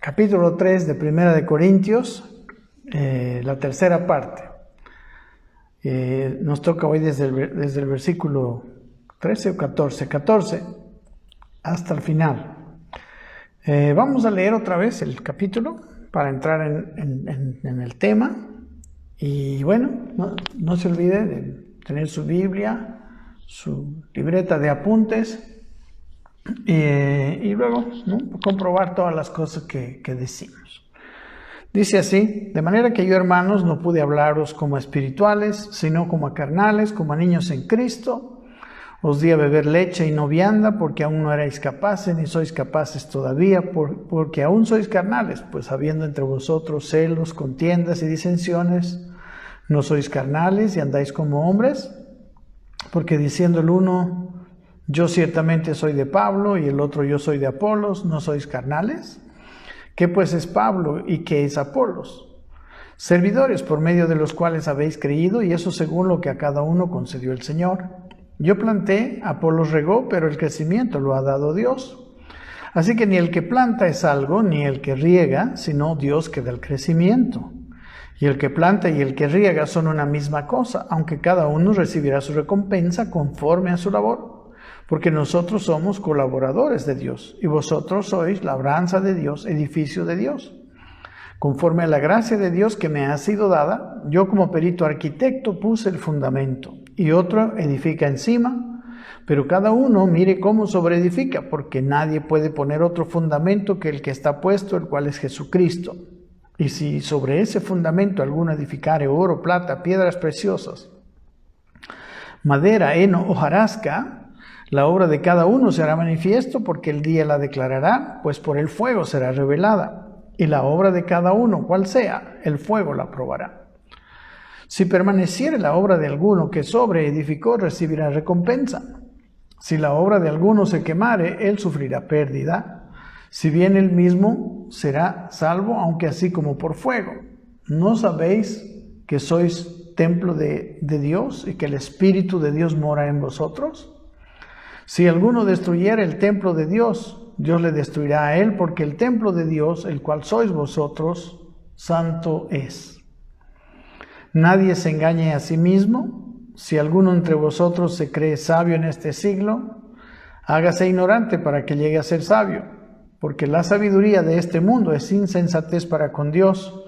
capítulo 3 de Primera de Corintios, la tercera parte. Nos toca hoy desde el versículo 13 o 14 hasta el final. Vamos a leer otra vez el capítulo para entrar en el tema. Y bueno, no se olvide de tener su Biblia, su libreta de apuntes y luego comprobar todas las cosas que decimos. Dice así: de manera que yo, hermanos, no pude hablaros como a espirituales, sino como a carnales, como a niños en Cristo. Os di a beber leche y no vianda, porque aún no erais capaces, ni sois capaces todavía, porque aún sois carnales, pues habiendo entre vosotros celos, contiendas y disensiones, ¿no sois carnales y andáis como hombres? Porque diciendo el uno, yo ciertamente soy de Pablo, y el otro, yo soy de Apolos, ¿no sois carnales? ¿Qué pues es Pablo y qué es Apolos? Servidores por medio de los cuales habéis creído, y eso según lo que a cada uno concedió el Señor. Yo planté, Apolos regó, pero el crecimiento lo ha dado Dios. Así que ni el que planta es algo, ni el que riega, sino Dios que da el crecimiento. Y el que planta y el que riega son una misma cosa, aunque cada uno recibirá su recompensa conforme a su labor. Porque nosotros somos colaboradores de Dios, y vosotros sois labranza de Dios, edificio de Dios. Conforme a la gracia de Dios que me ha sido dada, yo como perito arquitecto puse el fundamento, y otro edifica encima, pero cada uno mire cómo sobreedifica, porque nadie puede poner otro fundamento que el que está puesto, el cual es Jesucristo. Y si sobre ese fundamento alguno edificare oro, plata, piedras preciosas, madera, heno, hojarasca, la obra de cada uno será manifiesto, porque el día la declarará, pues por el fuego será revelada. Y la obra de cada uno, cual sea, el fuego la probará. Si permaneciere la obra de alguno que sobreedificó, recibirá recompensa. Si la obra de alguno se quemare, él sufrirá pérdida. Si bien él mismo será salvo, aunque así como por fuego. ¿No sabéis que sois templo de Dios y que el Espíritu de Dios mora en vosotros? Si alguno destruyera el templo de Dios, Dios le destruirá a él, porque el templo de Dios, el cual sois vosotros, santo es. Nadie se engañe a sí mismo. Si alguno entre vosotros se cree sabio en este siglo, hágase ignorante para que llegue a ser sabio, porque la sabiduría de este mundo es insensatez para con Dios,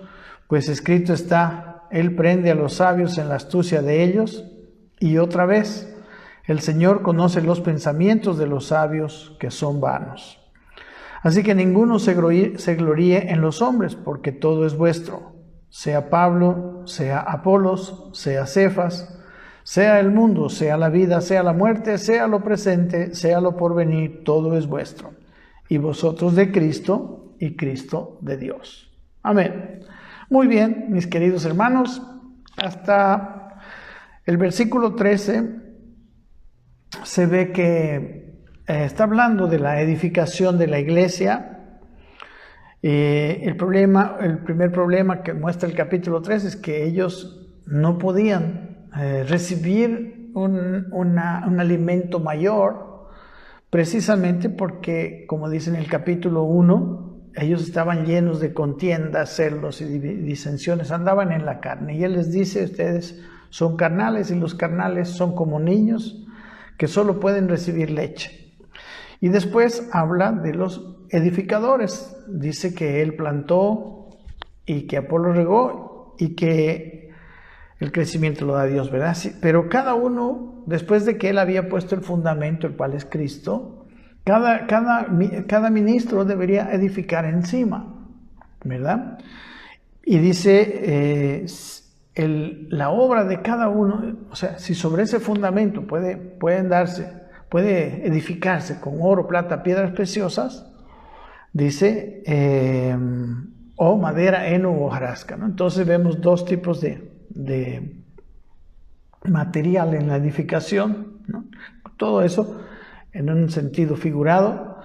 pues escrito está, Él prende a los sabios en la astucia de ellos. Y otra vez, el Señor conoce los pensamientos de los sabios, que son vanos. Así que ninguno se gloríe en los hombres, porque todo es vuestro, sea Pablo, sea Apolos, sea Cefas, sea el mundo, sea la vida, sea la muerte, sea lo presente, sea lo porvenir, todo es vuestro. Y vosotros de Cristo, y Cristo de Dios. Amén. Muy bien, mis queridos hermanos, hasta el versículo 13 se ve que está hablando de la edificación de la iglesia. El primer problema que muestra el capítulo 3 es que ellos no podían recibir un alimento mayor, precisamente porque, como dice en el capítulo 1, ellos estaban llenos de contiendas, celos y disensiones, andaban en la carne. Y Él les dice, ustedes son carnales y los carnales son como niños que solo pueden recibir leche. Y después habla de los edificadores. Dice que Él plantó y que Apolo regó y que el crecimiento lo da Dios, ¿verdad? Sí, pero cada uno, después de que Él había puesto el fundamento, el cual es Cristo, cada ministro debería edificar encima, ¿verdad? Y dice, la obra de cada uno, o sea, si sobre ese fundamento puede edificarse con oro, plata, piedras preciosas, dice, o madera, heno o hojarasca, ¿no? Entonces vemos dos tipos de material en la edificación, ¿no? Todo eso en un sentido figurado.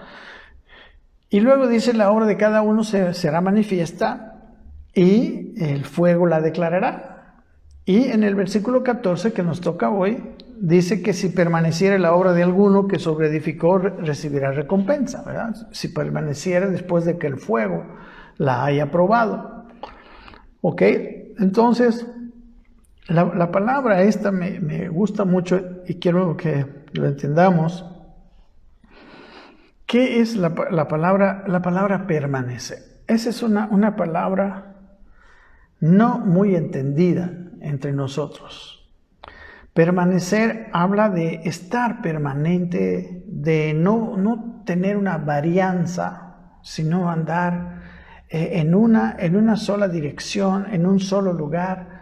Y luego dice, la obra de cada uno será manifiesta y el fuego la declarará. Y en el versículo 14 que nos toca hoy, dice que si permaneciera la obra de alguno que sobreedificó, recibirá recompensa, ¿verdad? Si permaneciera después de que el fuego la haya probado. ¿Ok? Entonces, la palabra esta me gusta mucho y quiero que lo entendamos. ¿Qué es la palabra? La palabra permanecer. Esa es una palabra no muy entendida entre nosotros. Permanecer habla de estar permanente, de no tener una varianza, sino andar en una sola dirección, en un solo lugar,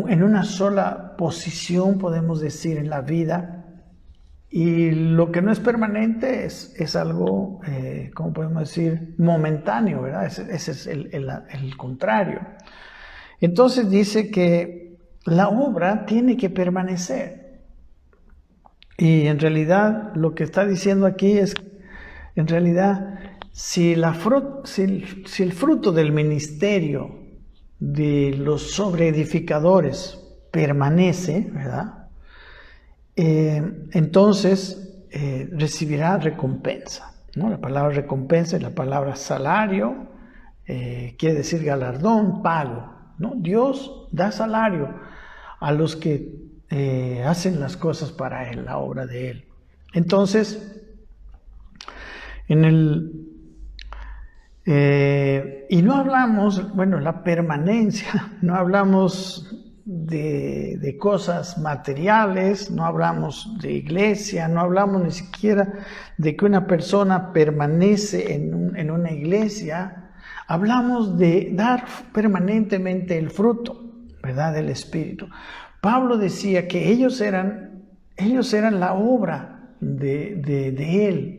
en una sola posición, podemos decir, en la vida. Y lo que no es permanente es algo, ¿cómo podemos decir? Momentáneo, ¿verdad? Ese es el contrario. Entonces dice que la obra tiene que permanecer. Y en realidad lo que está diciendo aquí es, en realidad, si el fruto del ministerio de los sobreedificadores permanece, ¿verdad? Entonces recibirá recompensa, ¿no? La palabra recompensa es la palabra salario, quiere decir galardón, pago, ¿no? Dios da salario a los que hacen las cosas para Él, la obra de Él. Entonces, y no hablamos, bueno, la permanencia, no hablamos de cosas materiales, no hablamos de iglesia, no hablamos ni siquiera de que una persona permanece en una iglesia. Hablamos de dar permanentemente el fruto, ¿verdad?, del Espíritu. Pablo decía que ellos eran la obra de Él.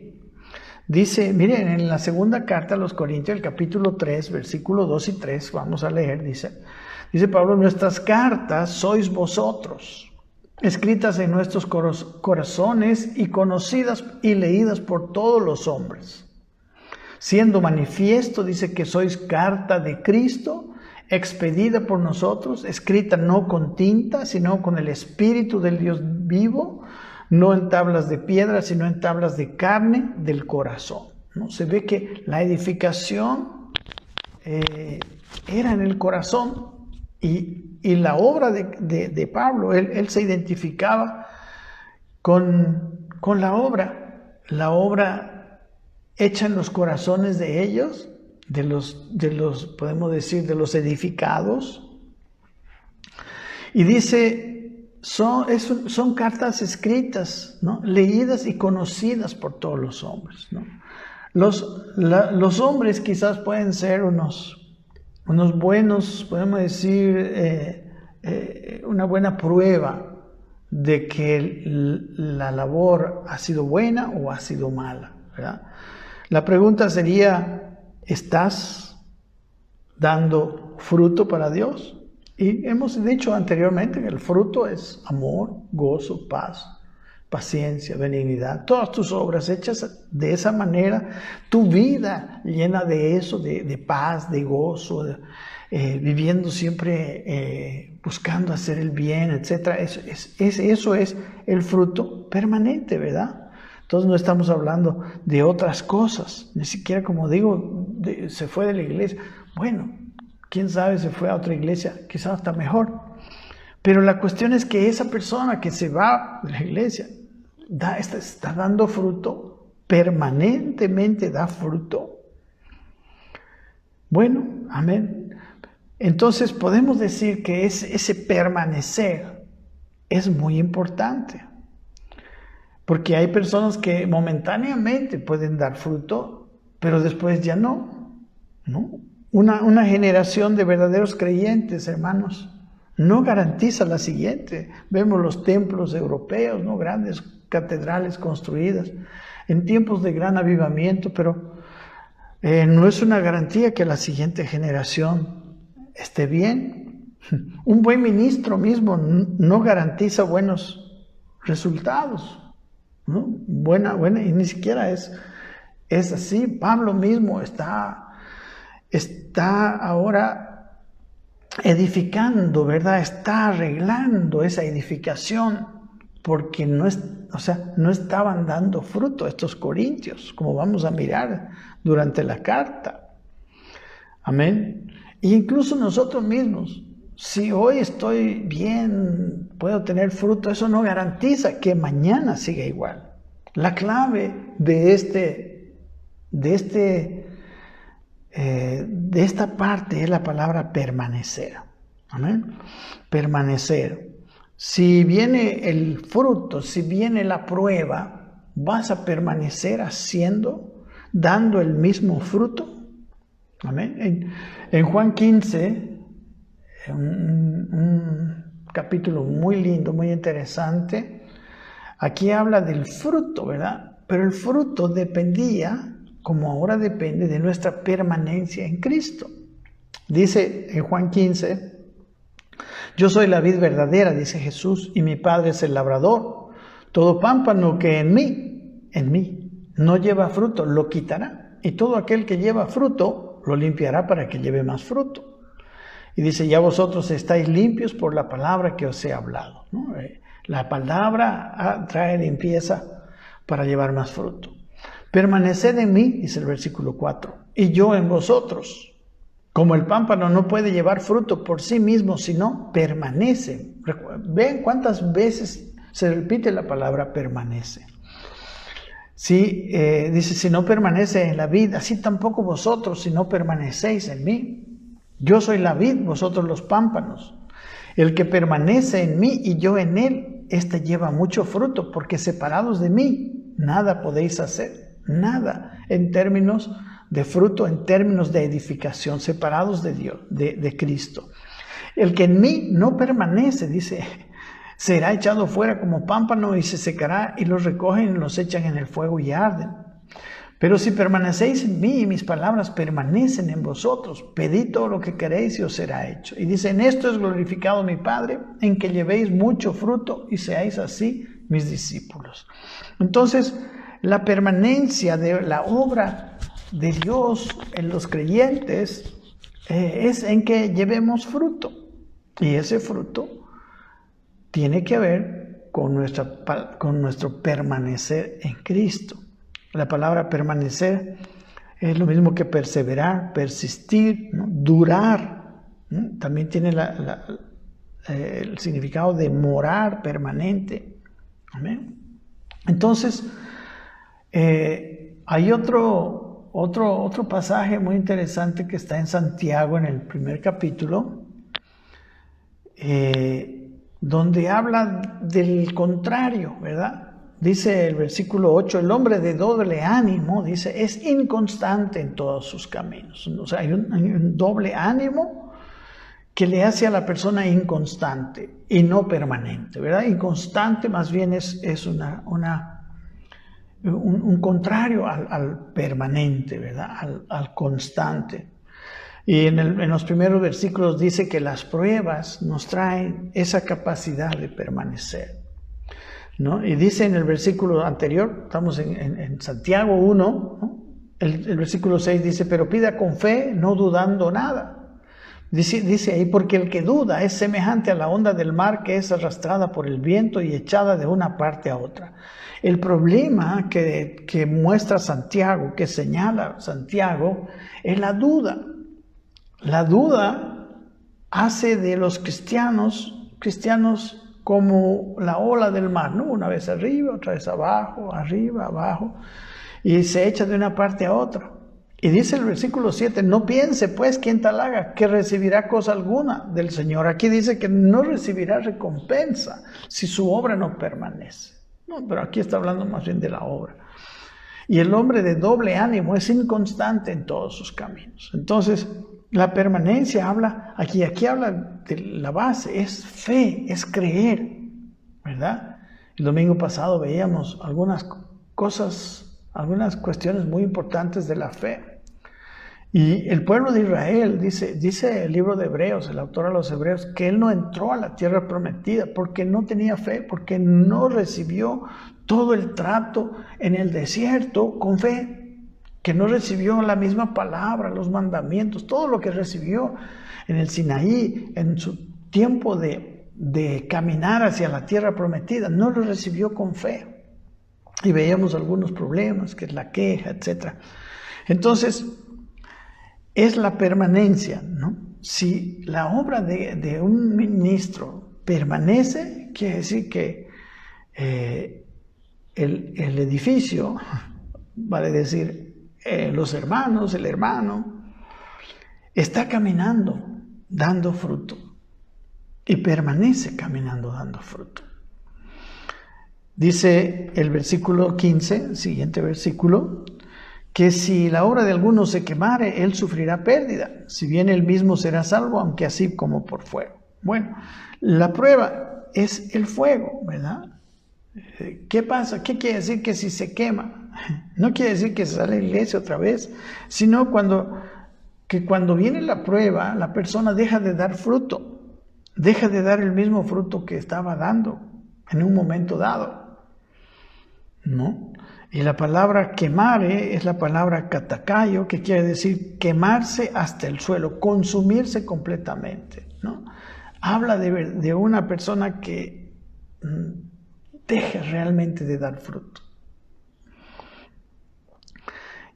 Dice, miren, en la segunda carta a los Corintios, el capítulo 3, versículos 2 y 3, vamos a leer, dice Pablo, nuestras cartas sois vosotros, escritas en nuestros corazones y conocidas y leídas por todos los hombres. Siendo manifiesto, dice que sois carta de Cristo, expedida por nosotros, escrita no con tinta, sino con el Espíritu del Dios vivo, no en tablas de piedra, sino en tablas de carne del corazón, ¿no? Se ve que la edificación era en el corazón y la obra de Pablo, él se identificaba con la obra hecha en los corazones de ellos, de los podemos decir, de los edificados. Y dice, son cartas escritas, ¿no?, leídas y conocidas por todos los hombres, ¿no? Los hombres quizás pueden ser unos buenos, podemos decir, una buena prueba de que la labor ha sido buena o ha sido mala, ¿verdad? La pregunta sería, ¿estás dando fruto para Dios? Y hemos dicho anteriormente que el fruto es amor, gozo, paz, paciencia, benignidad. Todas tus obras hechas de esa manera, tu vida llena de eso, de paz, de gozo, viviendo siempre buscando hacer el bien, etc. Eso es el fruto permanente, ¿verdad? Entonces no estamos hablando de otras cosas, ni siquiera, como digo, se fue de la iglesia. Bueno, quién sabe, se fue a otra iglesia, quizás hasta mejor. Pero la cuestión es que esa persona que se va de la iglesia está dando fruto, permanentemente da fruto. Bueno, amén. Entonces podemos decir que ese permanecer es muy importante. Porque hay personas que momentáneamente pueden dar fruto, pero después ya no, ¿no? Una generación de verdaderos creyentes, hermanos, no garantiza la siguiente. Vemos los templos europeos, ¿no?, grandes catedrales construidas en tiempos de gran avivamiento, pero no es una garantía que la siguiente generación esté bien. Un buen ministro mismo no garantiza buenos resultados, ¿no? Buena, y ni siquiera es así. Pablo mismo está ahora edificando, ¿verdad? Está arreglando esa edificación porque no estaban dando fruto estos corintios, como vamos a mirar durante la carta. Amén. E incluso nosotros mismos, si hoy estoy bien, puedo tener fruto, eso no garantiza que mañana siga igual. La clave de esta parte es la palabra permanecer. Amén. Permanecer. Si viene el fruto, si viene la prueba, ¿vas a permanecer dando el mismo fruto? Amén. En Juan 15, un capítulo muy lindo, muy interesante, aquí habla del fruto, ¿verdad? Pero el fruto dependía, como ahora depende, de nuestra permanencia en Cristo. Dice en Juan 15, yo soy la vid verdadera, dice Jesús, y mi Padre es el labrador. Todo pámpano que en mí, no lleva fruto, lo quitará. Y todo aquel que lleva fruto, lo limpiará para que lleve más fruto. Y dice, ya vosotros estáis limpios por la palabra que os he hablado, ¿no? La palabra trae limpieza para llevar más fruto. Permaneced en mí, dice el versículo 4, y yo en vosotros. Como el pámpano no puede llevar fruto por sí mismo, sino permanece. Ven cuántas veces se repite la palabra permanece. Sí, dice, si no permanece en la vid, así tampoco vosotros, si no permanecéis en mí. Yo soy la vid, vosotros los pámpanos. El que permanece en mí y yo en él, éste lleva mucho fruto, porque separados de mí, nada podéis hacer. Nada en términos de fruto, en términos de edificación, separados de Dios, de Cristo. El que en mí no permanece, dice, será echado fuera como pámpano y se secará, y los recogen y los echan en el fuego y arden. Pero si permanecéis en mí y mis palabras permanecen en vosotros, pedid todo lo que queréis y os será hecho. Y dice, en esto es glorificado mi Padre, en que llevéis mucho fruto y seáis así mis discípulos. Entonces, la permanencia de la obra de Dios en los creyentes es en que llevemos fruto. Y ese fruto tiene que ver con nuestro permanecer en Cristo. La palabra permanecer es lo mismo que perseverar, persistir, ¿no? Durar, ¿no? También tiene el significado de morar permanente. Amén. Entonces, hay otro pasaje muy interesante que está en Santiago, en el primer capítulo, donde habla del contrario, ¿verdad? Dice el versículo 8, el hombre de doble ánimo, dice, es inconstante en todos sus caminos. O sea, hay un doble ánimo que le hace a la persona inconstante y no permanente, ¿verdad? Inconstante más bien es un contrario al permanente, ¿verdad? Al constante. Y en los primeros versículos dice que las pruebas nos traen esa capacidad de permanecer, ¿no? Y dice en el versículo anterior, estamos en Santiago 1, ¿no? El versículo 6 dice, pero pida con fe, no dudando nada. Dice ahí, porque el que duda es semejante a la onda del mar que es arrastrada por el viento y echada de una parte a otra. El problema que muestra Santiago, que señala Santiago, es la duda. La duda hace de los cristianos como la ola del mar, ¿no? Una vez arriba, otra vez abajo, arriba, abajo, y se echa de una parte a otra. Y dice el versículo 7, no piense pues quien tal haga que recibirá cosa alguna del Señor. Aquí dice que no recibirá recompensa si su obra no permanece. No, pero aquí está hablando más bien de la obra. Y el hombre de doble ánimo es inconstante en todos sus caminos. Entonces, la permanencia aquí habla de la base, es fe, es creer, ¿verdad? El domingo pasado veíamos algunas cuestiones muy importantes de la fe. Y el pueblo de Israel, dice el libro de Hebreos, el autor a los Hebreos, que él no entró a la tierra prometida porque no tenía fe, porque no recibió todo el trato en el desierto con fe, que no recibió la misma palabra, los mandamientos, todo lo que recibió en el Sinaí, en su tiempo de caminar hacia la tierra prometida, no lo recibió con fe. Y veíamos algunos problemas, que es la queja, etc. Entonces, es la permanencia, ¿no? Si la obra de un ministro permanece, quiere decir que el edificio, vale decir, los hermanos, el hermano, está caminando, dando fruto, y permanece caminando, dando fruto. Dice el versículo 15, el siguiente versículo, que si la obra de alguno se quemare, él sufrirá pérdida, si bien él mismo será salvo, aunque así como por fuego. Bueno, la prueba es el fuego, ¿verdad? ¿Qué pasa? ¿Qué quiere decir que si se quema? No quiere decir que se sale de la iglesia otra vez, sino que cuando viene la prueba, la persona deja de dar fruto, deja de dar el mismo fruto que estaba dando en un momento dado, ¿no? Y la palabra quemare es la palabra katakayo, que quiere decir quemarse hasta el suelo, consumirse completamente, ¿no? Habla de una persona que deja realmente de dar fruto.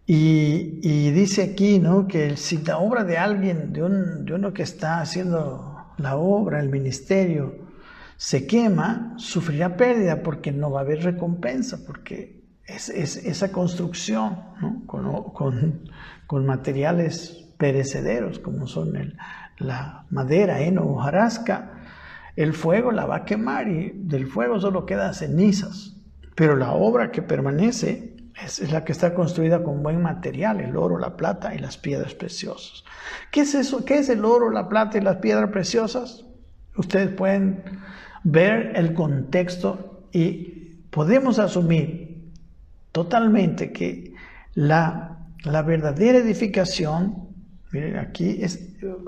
Y dice aquí, ¿no?, que si la obra de alguien, de uno que está haciendo la obra, el ministerio, se quema, sufrirá pérdida porque no va a haber recompensa, porque es esa construcción, ¿no?, con materiales perecederos como son la madera, heno o hojarasca, el fuego la va a quemar y del fuego solo quedan cenizas, pero la obra que permanece es la que está construida con buen material, el oro, la plata y las piedras preciosas. ¿Qué es eso? ¿Qué es el oro, la plata y las piedras preciosas? Ustedes pueden ver el contexto y podemos asumir totalmente que la verdadera edificación, miren, aquí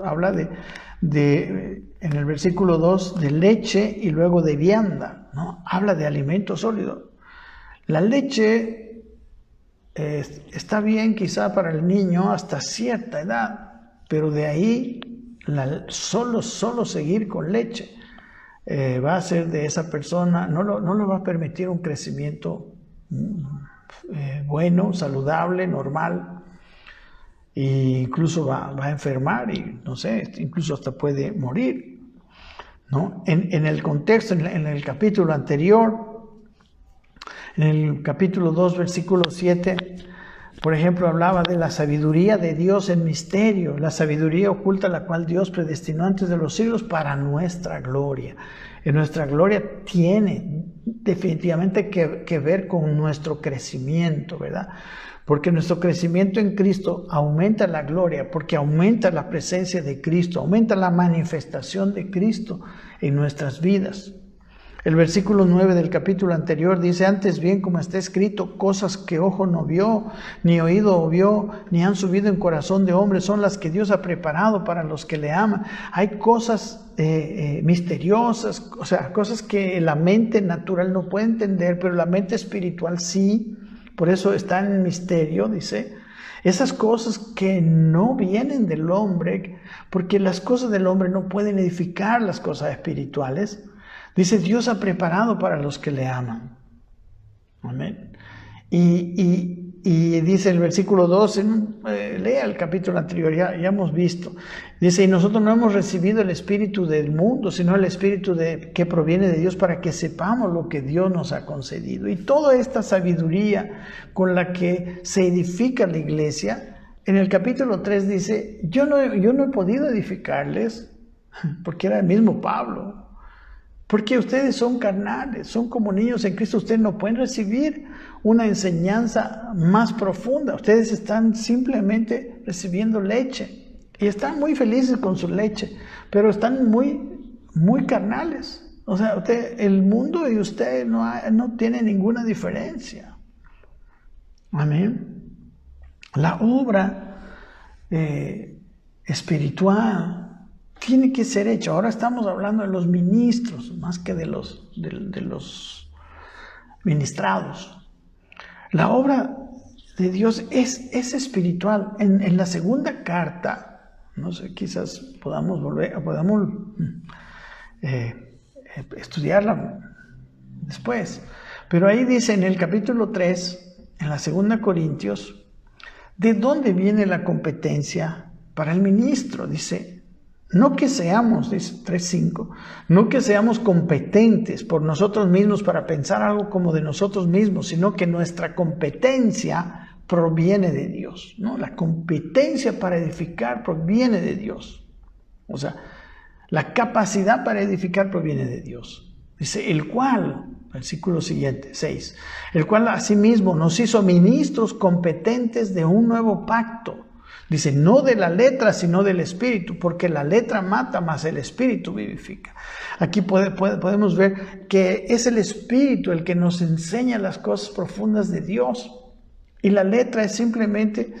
habla en el versículo 2 de leche y luego de vianda, ¿no? Habla de alimento sólido. La leche está bien quizá para el niño hasta cierta edad, pero de ahí solo seguir con leche va a hacer de esa persona, no le va a permitir un crecimiento bueno, saludable, normal, e incluso va a enfermar y no sé, incluso hasta puede morir, ¿no? En el contexto, en el capítulo anterior, en el capítulo 2, versículo 7, por ejemplo, hablaba de la sabiduría de Dios en misterio, la sabiduría oculta la cual Dios predestinó antes de los siglos para nuestra gloria. En nuestra gloria tiene definitivamente que ver con nuestro crecimiento, ¿verdad? Porque nuestro crecimiento en Cristo aumenta la gloria, porque aumenta la presencia de Cristo, aumenta la manifestación de Cristo en nuestras vidas. El versículo 9 del capítulo anterior dice, antes bien, como está escrito, cosas que ojo no vio, ni oído vio, ni han subido en corazón de hombre, son las que Dios ha preparado para los que le aman. Hay cosas misteriosas, o sea, cosas que la mente natural no puede entender, pero la mente espiritual sí, por eso está en misterio, dice. Esas cosas que no vienen del hombre, porque las cosas del hombre no pueden edificar las cosas espirituales. Dice, Dios ha preparado para los que le aman. Amén. Y dice el versículo 12, lea el capítulo anterior, ya hemos visto. Dice, y nosotros no hemos recibido el espíritu del mundo, sino el espíritu que proviene de Dios para que sepamos lo que Dios nos ha concedido. Y toda esta sabiduría con la que se edifica la iglesia, en el capítulo 3 dice, yo no he podido edificarles, porque era el mismo Pablo. Porque ustedes son carnales, son como niños en Cristo, ustedes no pueden recibir una enseñanza más profunda, ustedes están simplemente recibiendo leche y están muy felices con su leche, pero están muy carnales. O sea, el mundo y usted no tienen ninguna diferencia. Amén. La obra espiritual tiene que ser hecho. Ahora estamos hablando de los ministros, más que de los ministrados. La obra de Dios es espiritual. En la segunda carta, no sé, quizás podamos estudiarla después, pero ahí dice en el capítulo 3, en la segunda Corintios, ¿de dónde viene la competencia para el ministro, dice, no que seamos, dice 3:5, no que seamos competentes por nosotros mismos para pensar algo como de nosotros mismos, sino que nuestra competencia proviene de Dios, ¿no? La competencia para edificar proviene de Dios. O sea, la capacidad para edificar proviene de Dios. Dice, el cual, versículo siguiente, 6, el cual asimismo nos hizo ministros competentes de un nuevo pacto. Dice, no de la letra, sino del Espíritu, porque la letra mata, mas el Espíritu vivifica. Aquí podemos ver que es el Espíritu el que nos enseña las cosas profundas de Dios. Y la letra es simplemente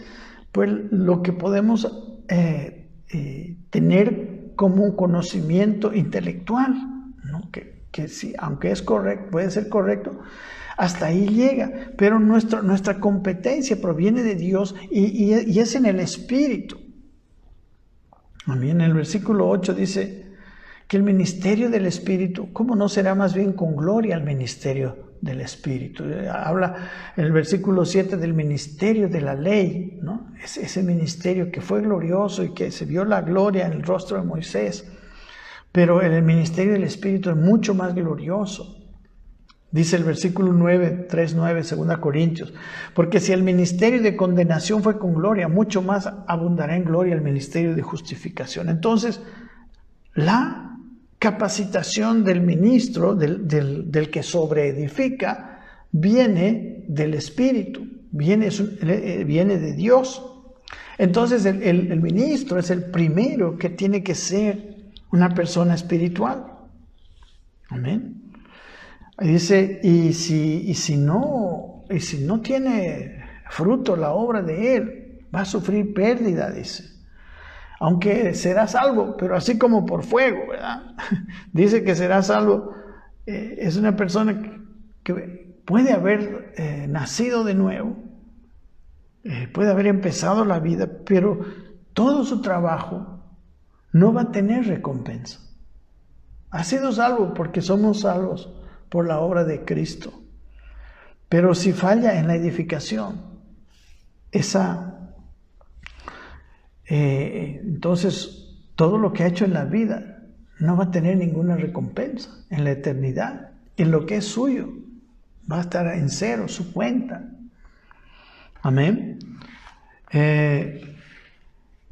pues, lo que podemos tener como un conocimiento intelectual, ¿no? Que sí, aunque es correcto, puede ser correcto, hasta ahí llega, pero nuestra competencia proviene de Dios y es en el Espíritu. También en el versículo 8 dice que el ministerio del Espíritu, ¿cómo no será más bien con gloria el ministerio del Espíritu? Habla en el versículo 7 del ministerio de la ley, ¿no? Ese ministerio que fue glorioso y que se vio la gloria en el rostro de Moisés, pero el ministerio del Espíritu es mucho más glorioso. Dice el versículo 9, 3:9, 2 Corintios, porque si el ministerio de condenación fue con gloria, mucho más abundará en gloria el ministerio de justificación. Entonces, la capacitación del ministro, del que sobreedifica, viene del Espíritu, viene de Dios. Entonces, el ministro es el primero que tiene que ser una persona espiritual. Amén. Dice, y si no tiene fruto la obra de él, va a sufrir pérdida, dice. Aunque será salvo, pero así como por fuego, ¿verdad? Dice que será salvo. Es una persona que puede haber nacido de nuevo, puede haber empezado la vida, pero todo su trabajo no va a tener recompensa. Ha sido salvo porque somos salvos por la obra de Cristo. Pero si falla en la edificación, entonces todo lo que ha hecho en la vida no va a tener ninguna recompensa en la eternidad. En lo que es suyo va a estar en cero su cuenta. Amén.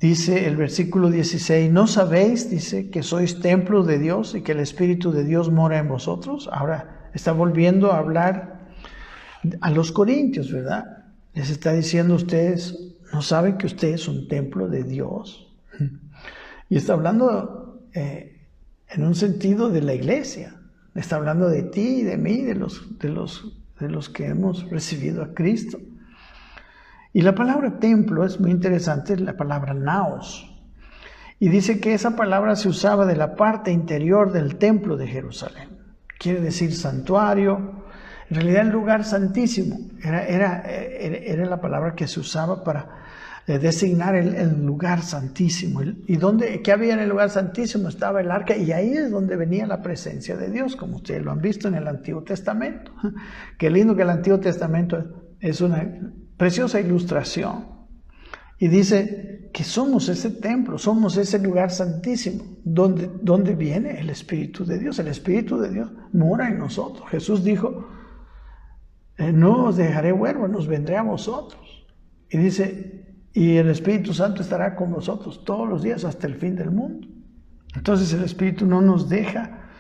Dice el versículo 16, ¿no sabéis, dice, que sois templo de Dios y que el Espíritu de Dios mora en vosotros? Ahora está volviendo a hablar a los corintios, ¿verdad? Les está diciendo, ustedes no saben que ustedes son un templo de Dios. Y está hablando en un sentido de la iglesia. Está hablando de ti y de mí, de los que hemos recibido a Cristo. Y la palabra templo es muy interesante, la palabra naos. Y dice que esa palabra se usaba de la parte interior del templo de Jerusalén. Quiere decir santuario. En realidad el lugar santísimo era la palabra que se usaba para designar el lugar santísimo. ¿Y qué había en el lugar santísimo? Estaba el arca y ahí es donde venía la presencia de Dios, como ustedes lo han visto en el Antiguo Testamento. Qué lindo que el Antiguo Testamento es una preciosa ilustración. Y dice que somos ese templo, somos ese lugar santísimo, donde viene el Espíritu de Dios. El Espíritu de Dios mora en nosotros. Jesús dijo, no os dejaré huérfanos, vendré a vosotros. Y dice, y el Espíritu Santo estará con vosotros todos los días hasta el fin del mundo. Entonces el Espíritu no nos deja.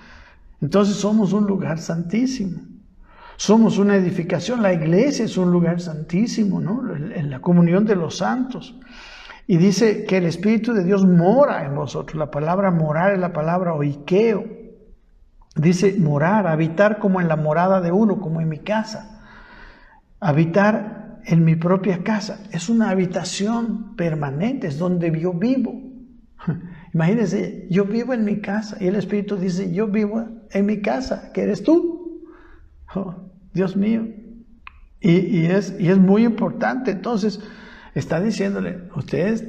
Entonces somos un lugar santísimo. Somos una edificación. La iglesia es un lugar santísimo, ¿no? En la comunión de los santos. Y dice que el Espíritu de Dios mora en vosotros. La palabra morar es la palabra oikeo. Dice morar, habitar como en la morada de uno, como en mi casa. Habitar en mi propia casa. Es una habitación permanente, es donde yo vivo. Imagínense, yo vivo en mi casa y el Espíritu dice, yo vivo en mi casa, que eres tú. Oh, Dios mío. Y es muy importante. Entonces, está diciéndole, ustedes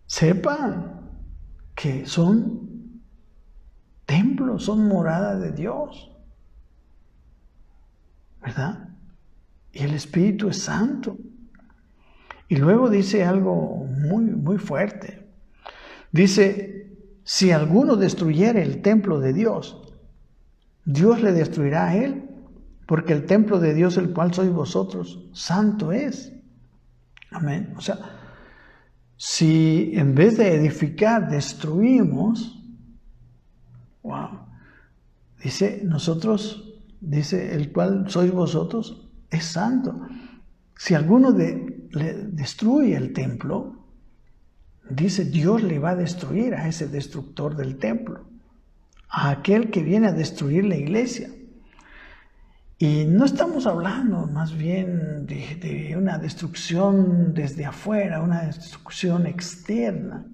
sepan que son templos, son morada de Dios. ¿Verdad? Y el Espíritu es santo. Y luego dice algo muy, muy fuerte. Dice, si alguno destruyere el templo de Dios, Dios le destruirá a él, porque el templo de Dios, el cual sois vosotros, santo es. Amén. O sea, si en vez de edificar destruimos, wow, dice nosotros, dice el cual sois vosotros, es santo. Si alguno le destruye el templo, dice Dios le va a destruir a ese destructor del templo, a aquel que viene a destruir la iglesia. Y no estamos hablando más bien de una destrucción desde afuera, una destrucción externa.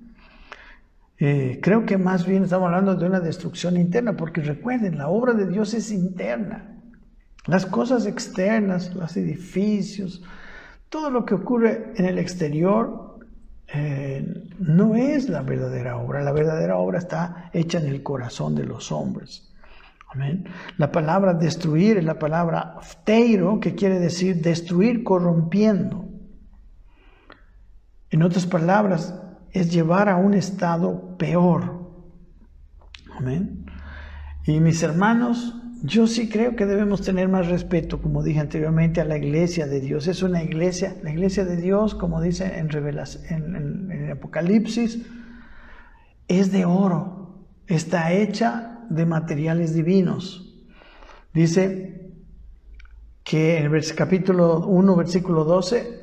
Creo que más bien estamos hablando de una destrucción interna, porque recuerden, la obra de Dios es interna. Las cosas externas, los edificios, todo lo que ocurre en el exterior no es la verdadera obra. La verdadera obra está hecha en el corazón de los hombres. Amén. La palabra destruir es la palabra phteiro, que quiere decir destruir corrompiendo. En otras palabras, es llevar a un estado peor. Amén. Y mis hermanos, yo sí creo que debemos tener más respeto, como dije anteriormente, a la iglesia de Dios. Es una iglesia, la iglesia de Dios, como dice en Apocalipsis, es de oro, está hecha de materiales divinos. Dice que en el capítulo 1, versículo 12,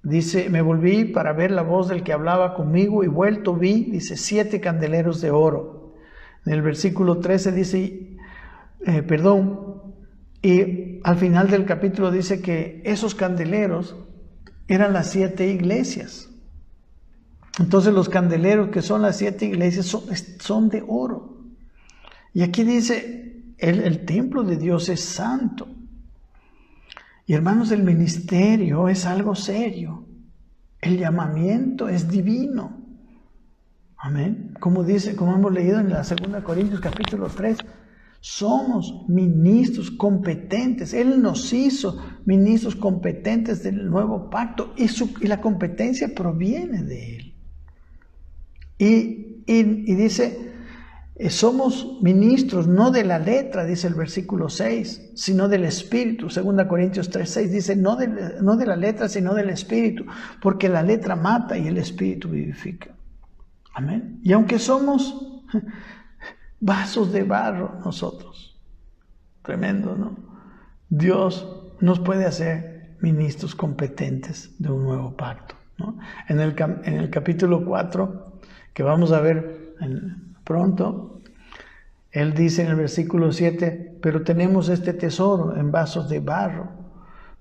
dice, me volví para ver la voz del que hablaba conmigo y vuelto vi, dice, 7 candeleros de oro. En el versículo 13 dice, y al final del capítulo dice que esos candeleros eran las 7 iglesias. Entonces los candeleros, que son las 7 iglesias, son de oro. Y aquí dice, el templo de Dios es santo. Y hermanos, el ministerio es algo serio. El llamamiento es divino. Amén. Como hemos leído en la 2 Corintios capítulo 3, somos ministros competentes. Él nos hizo ministros competentes del nuevo pacto y la competencia proviene de Él. Y dice, somos ministros no de la letra, dice el versículo 6, sino del Espíritu. 2 Corintios 3:6 dice, no de la letra, sino del Espíritu, porque la letra mata y el Espíritu vivifica. Amén. Y aunque somos vasos de barro nosotros, tremendo, ¿no? Dios nos puede hacer ministros competentes de un nuevo pacto, ¿no? En el capítulo 4, que vamos a ver pronto, él dice en el versículo 7, pero tenemos este tesoro en vasos de barro,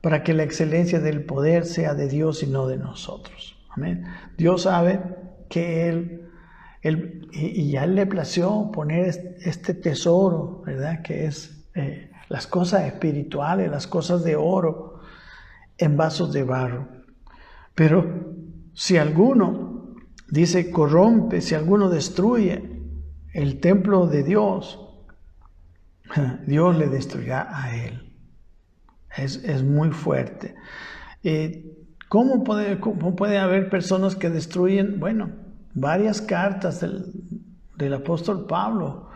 para que la excelencia del poder sea de Dios y no de nosotros. Amén. Dios sabe que y ya le plació poner este tesoro, ¿verdad? Que es las cosas espirituales, las cosas de oro, en vasos de barro. Pero si alguno, dice, corrompe, si alguno destruye el templo de Dios, Dios le destruirá a él. Es muy fuerte. ¿Cómo puede haber personas que destruyen? Bueno, varias cartas del apóstol Pablo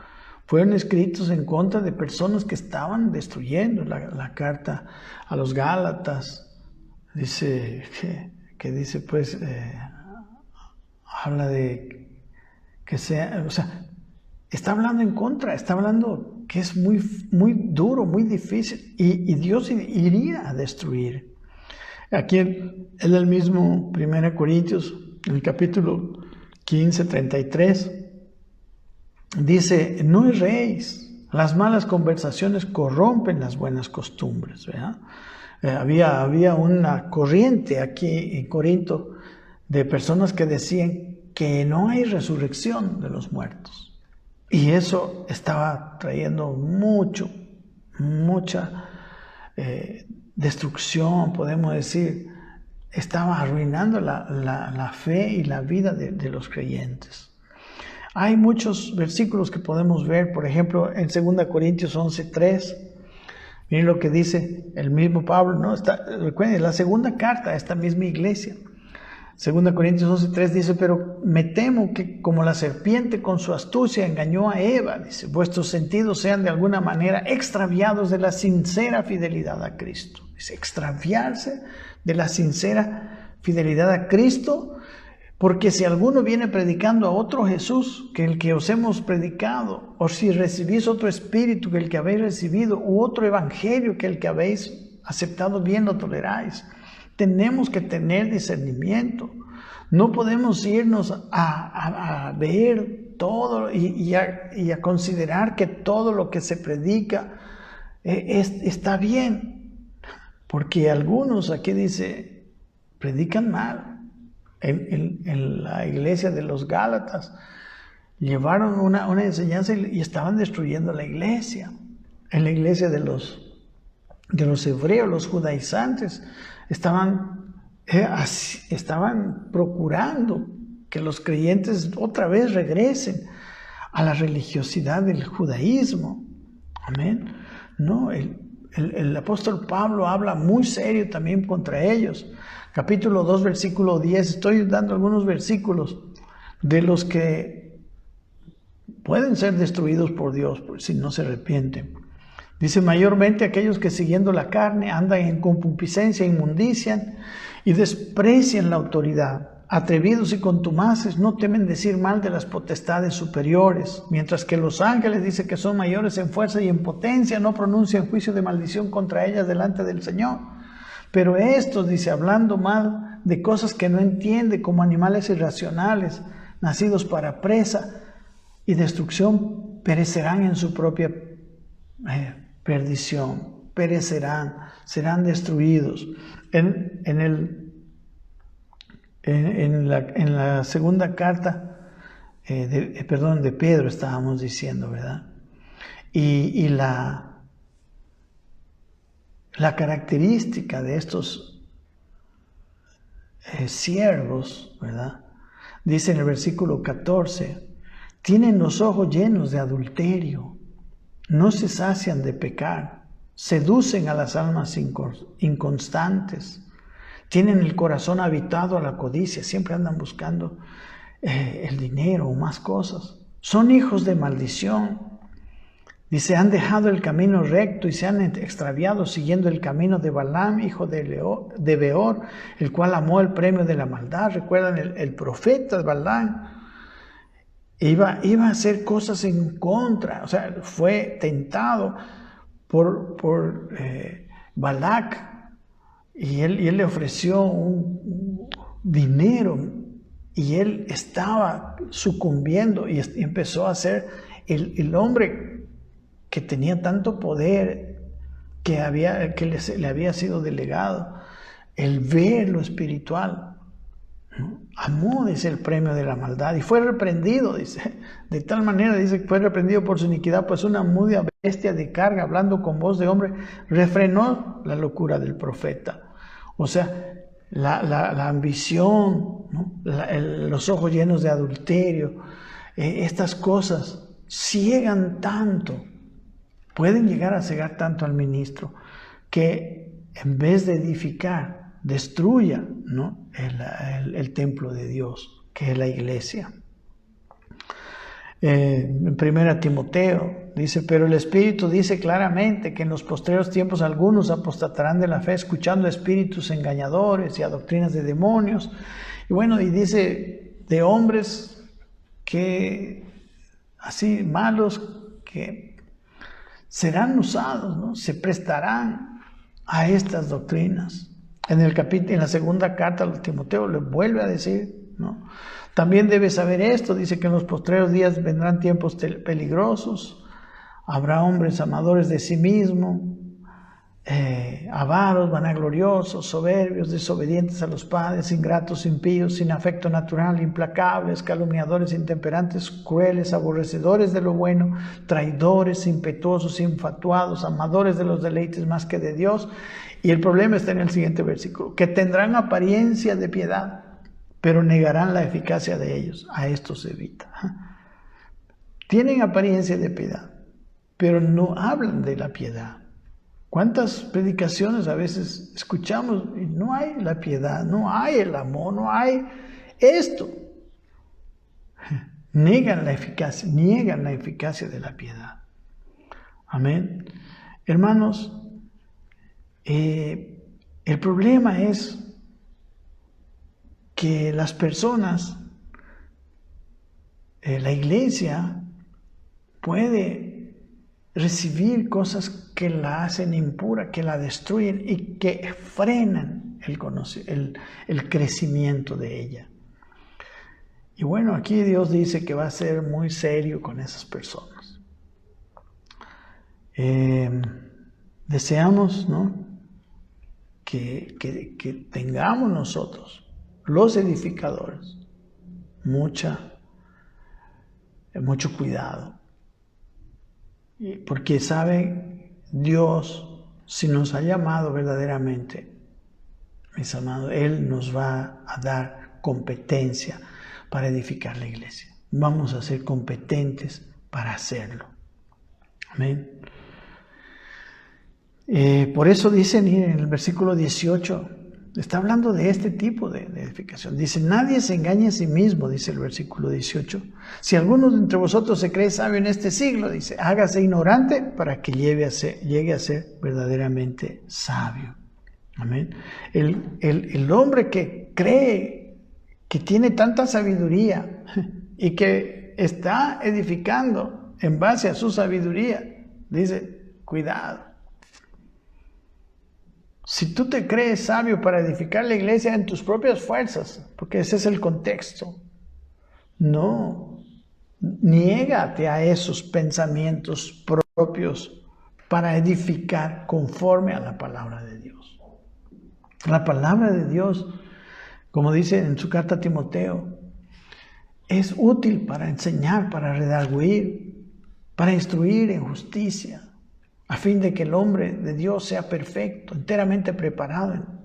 fueron escritas en contra de personas que estaban destruyendo. La carta a los Gálatas dice que dice, pues, habla de que sea, o sea, está hablando en contra, está hablando que es muy, muy duro, muy difícil, y Dios iría a destruir. Aquí en el mismo 1 Corintios, en el capítulo 15, 33, dice, no erréis, las malas conversaciones corrompen las buenas costumbres, ¿verdad? Había una corriente aquí en Corinto de personas que decían que no hay resurrección de los muertos. Y eso estaba trayendo mucha destrucción, podemos decir. Estaba arruinando la fe y la vida de los creyentes. Hay muchos versículos que podemos ver, por ejemplo, en 2 Corintios 11:3. Miren lo que dice el mismo Pablo, ¿no? Recuerden, la segunda carta a esta misma iglesia. 2 Corintios 11:3 dice, pero me temo que como la serpiente con su astucia engañó a Eva, dice, vuestros sentidos sean de alguna manera extraviados de la sincera fidelidad a Cristo. Dice, extraviarse de la sincera fidelidad a Cristo, porque si alguno viene predicando a otro Jesús que el que os hemos predicado, o si recibís otro espíritu que el que habéis recibido, u otro evangelio que el que habéis aceptado, bien lo toleráis. Tenemos que tener discernimiento. No podemos irnos a ver todo y a considerar que todo lo que se predica está bien. Porque algunos, aquí dice, predican mal. En la iglesia de los Gálatas llevaron una enseñanza y estaban destruyendo la iglesia. En la iglesia de los hebreos, los judaizantes, estaban procurando que los creyentes otra vez regresen a la religiosidad del judaísmo. Amén. No, el apóstol Pablo habla muy serio también contra ellos. Capítulo 2, versículo 10. Estoy dando algunos versículos de los que pueden ser destruidos por Dios si no se arrepienten. Dice, mayormente aquellos que siguiendo la carne andan en concupiscencia, inmundician y desprecian la autoridad. Atrevidos y contumaces, no temen decir mal de las potestades superiores, mientras que los ángeles, dice que son mayores en fuerza y en potencia, no pronuncian juicio de maldición contra ellas delante del Señor. Pero estos, dice, hablando mal de cosas que no entiende, como animales irracionales, nacidos para presa y destrucción, perecerán en su propia perdición, perecerán, serán destruidos. En la segunda carta de Pedro estábamos diciendo, ¿verdad? Y la característica de estos siervos, ¿verdad? Dice en el versículo 14, tienen los ojos llenos de adulterio, no se sacian de pecar, seducen a las almas inconstantes, tienen el corazón habitado a la codicia, siempre andan buscando el dinero o más cosas, son hijos de maldición. Dice, han dejado el camino recto y se han extraviado siguiendo el camino de Balaam, hijo de Beor, el cual amó el premio de la maldad. Recuerdan, el profeta Balaam iba a hacer cosas en contra, o sea, fue tentado por Balac y él le ofreció un dinero y él estaba sucumbiendo y empezó a ser el hombre que tenía tanto poder que le había sido delegado, el ver lo espiritual, ¿no? Amó, dice, el premio de la maldad y fue reprendido, dice, de tal manera, dice, que fue reprendido por su iniquidad, pues una muda bestia de carga, hablando con voz de hombre, refrenó la locura del profeta. O sea, la ambición, ¿no? Los ojos llenos de adulterio, estas cosas ciegan tanto, pueden llegar a cegar tanto al ministro, que en vez de edificar, destruya, ¿no? el templo de Dios, que es la iglesia. En 1 Timoteo dice, pero el Espíritu dice claramente que en los postreros tiempos algunos apostatarán de la fe, escuchando a espíritus engañadores y a doctrinas de demonios. Y bueno, y dice de hombres que así malos, que serán usados, ¿no? Se prestarán a estas doctrinas. En la segunda carta a Timoteo le vuelve a decir, ¿no? También debes saber esto, dice que en los postreros días vendrán tiempos peligrosos, habrá hombres amadores de sí mismos, avaros, vanagloriosos, soberbios, desobedientes a los padres, ingratos, impíos, sin afecto natural, implacables, calumniadores, intemperantes, crueles, aborrecedores de lo bueno, traidores, impetuosos, infatuados, amadores de los deleites más que de Dios. Y el problema está en el siguiente versículo, que tendrán apariencia de piedad, pero negarán la eficacia de ellos. A esto se evita. Tienen apariencia de piedad, pero no hablan de la piedad. ¿Cuántas predicaciones a veces escuchamos y no hay la piedad, no hay el amor, no hay esto? Niegan la eficacia de la piedad. Amén. Hermanos, el problema es que las personas, la iglesia puede recibir cosas que la hacen impura, que la destruyen y que frenan el crecimiento de ella. Y bueno, aquí Dios dice que va a ser muy serio con esas personas. Deseamos, ¿no?, que tengamos nosotros, los edificadores, mucho cuidado. Porque sabe Dios, si nos ha llamado verdaderamente, mis amados, Él nos va a dar competencia para edificar la iglesia. Vamos a ser competentes para hacerlo. Amén. Por eso dicen en el versículo 18, está hablando de este tipo de edificación. Dice, nadie se engañe a sí mismo, dice el versículo 18. Si alguno de entre vosotros se cree sabio en este siglo, dice, hágase ignorante para que llegue a ser verdaderamente sabio. Amén. El hombre que cree que tiene tanta sabiduría y que está edificando en base a su sabiduría, dice, cuidado. Si tú te crees sabio para edificar la iglesia en tus propias fuerzas, porque ese es el contexto, no, niégate a esos pensamientos propios para edificar conforme a la palabra de Dios. La palabra de Dios, como dice en su carta a Timoteo, es útil para enseñar, para redarguir, para instruir en justicia, a fin de que el hombre de Dios sea perfecto, enteramente preparado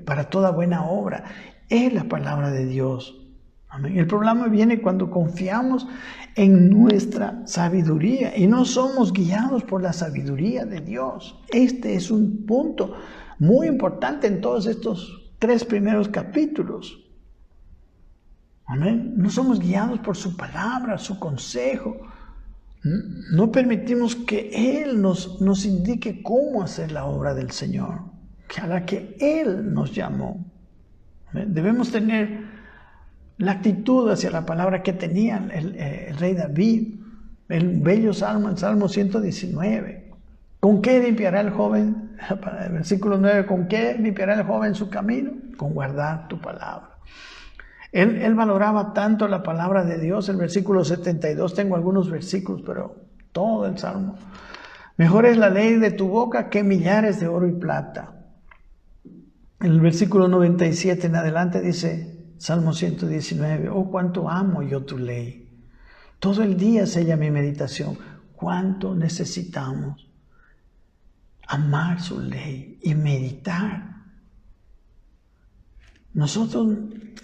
para toda buena obra. Es la palabra de Dios. Amén. El problema viene cuando confiamos en nuestra sabiduría y no somos guiados por la sabiduría de Dios. Este es un punto muy importante en todos estos 3 primeros capítulos. Amén. No somos guiados por su palabra, su consejo. No permitimos que Él nos indique cómo hacer la obra del Señor, a la que Él nos llamó. Debemos tener la actitud hacia la palabra que tenía el rey David, el bello salmo, el Salmo 119. ¿Con qué limpiará el joven? El versículo 9, ¿con qué limpiará el joven su camino? Con guardar tu palabra. Él valoraba tanto la palabra de Dios. El versículo 72, tengo algunos versículos, pero todo el Salmo. Mejor es la ley de tu boca que millares de oro y plata. El versículo 97 en adelante dice, Salmo 119, oh, cuánto amo yo tu ley. Todo el día es ella mi meditación. Cuánto necesitamos amar su ley y meditar. Nosotros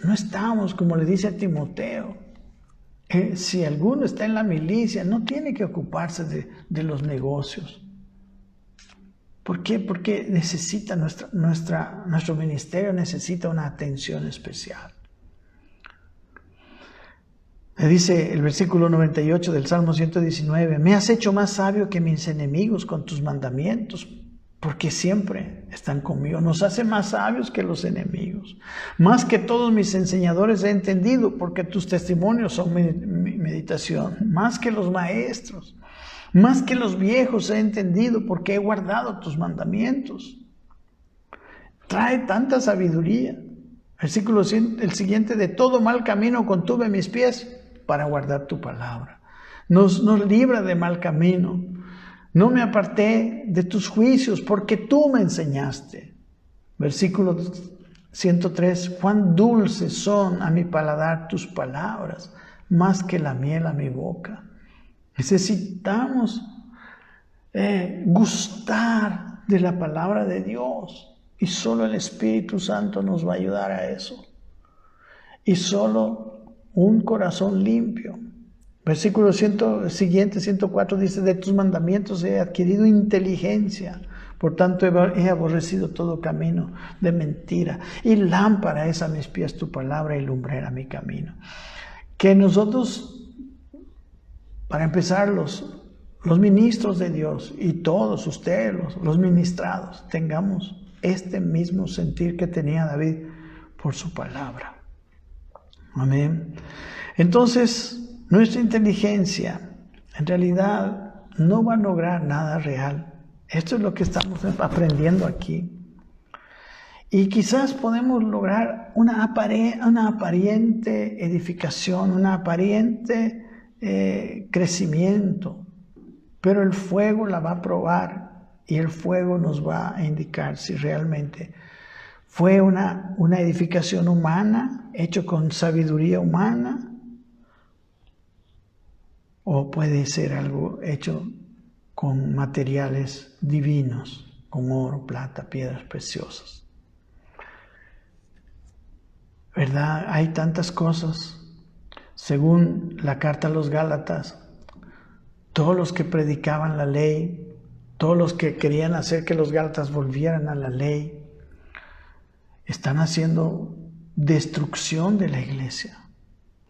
no estamos, como le dice a Timoteo, si alguno está en la milicia, no tiene que ocuparse de los negocios. ¿Por qué? Porque necesita nuestro ministerio necesita una atención especial. Le dice el versículo 98 del Salmo 119, me has hecho más sabio que mis enemigos con tus mandamientos, porque siempre están conmigo. Nos hace más sabios que los enemigos. Más que todos mis enseñadores he entendido, porque tus testimonios son mi meditación. Más que los maestros, más que los viejos he entendido, porque he guardado tus mandamientos. Trae tanta sabiduría. Versículo el siguiente, de todo mal camino contuve mis pies para guardar tu palabra. Nos libra de mal camino. No me aparté de tus juicios porque tú me enseñaste. Versículo 103. Cuán dulces son a mi paladar tus palabras, más que la miel a mi boca. Necesitamos gustar de la palabra de Dios. Y solo el Espíritu Santo nos va a ayudar a eso. Y solo un corazón limpio Versículo siguiente, 104, dice, de tus mandamientos he adquirido inteligencia, por tanto he aborrecido todo camino de mentira, y lámpara es a mis pies tu palabra y lumbrera mi camino. Que nosotros, para empezar, los ministros de Dios y todos ustedes, los ministrados, tengamos este mismo sentir que tenía David por su palabra. Amén. Entonces, nuestra inteligencia en realidad no va a lograr nada real. Esto es lo que estamos aprendiendo aquí. Y quizás podemos lograr una aparente edificación, un aparente crecimiento, pero el fuego la va a probar y el fuego nos va a indicar si realmente fue una edificación humana, hecho con sabiduría humana, o puede ser algo hecho con materiales divinos, con oro, plata, piedras preciosas. ¿Verdad? Hay tantas cosas. Según la carta a los Gálatas, todos los que predicaban la ley, todos los que querían hacer que los Gálatas volvieran a la ley, están haciendo destrucción de la iglesia.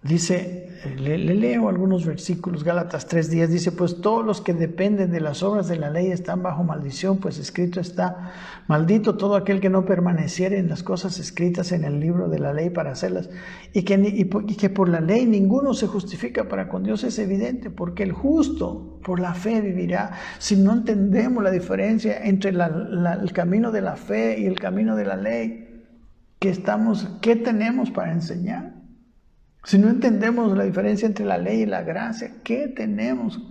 Dice, le leo algunos versículos, Gálatas 3:10, dice, pues todos los que dependen de las obras de la ley están bajo maldición, pues escrito está, maldito todo aquel que no permaneciere en las cosas escritas en el libro de la ley para hacerlas, y que por la ley ninguno se justifica para con Dios es evidente, porque el justo por la fe vivirá. Si no entendemos la diferencia entre el camino de la fe y el camino de la ley, ¿qué tenemos para enseñar? Si no entendemos la diferencia entre la ley y la gracia, ¿qué tenemos